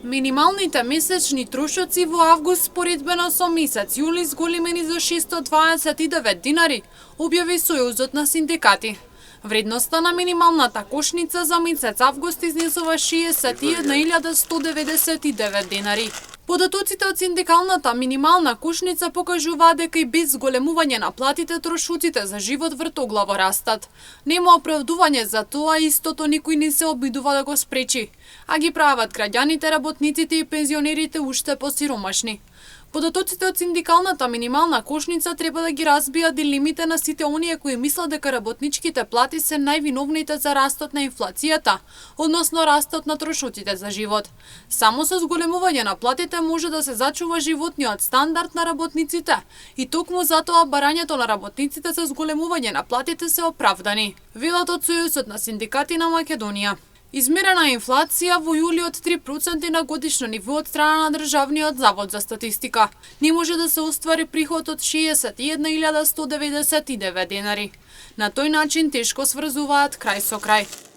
Минималните месечни трошоци во август споредбено со месец јули зголемени за 629 динари, објави Сојузот на синдикати. Вредноста на минималната кошница за месец август изнесува 61.199 динари. Податоците од синдикалната минимална кошница покажуваат дека и без зголемување на платите трошоците за живот вртоглаво растат. Нема оправдување за тоа, истото никој не се обидува да го спречи, а ги прават граѓаните, работниците и пензионерите уште посиромашни. Податоците од синдикалната минимална кошница треба да ги разбијат дилемите на сите оние кои мислат дека работничките плати се највиновните за растот на инфлацијата, односно растот на трошоците за живот. Само со зголемување на платите може да се зачува животниот стандард на работниците и токму затоа барањето на работниците за зголемување на платите се оправдани, велат од Сојузот на синдикати на Македонија. Измерена инфлација во јули од 3% на годишно ниво од страна на Државниот завод за статистика. Не може да се оствари приход од 61.199 денари. На тој начин тешко сврзуваат крај со крај.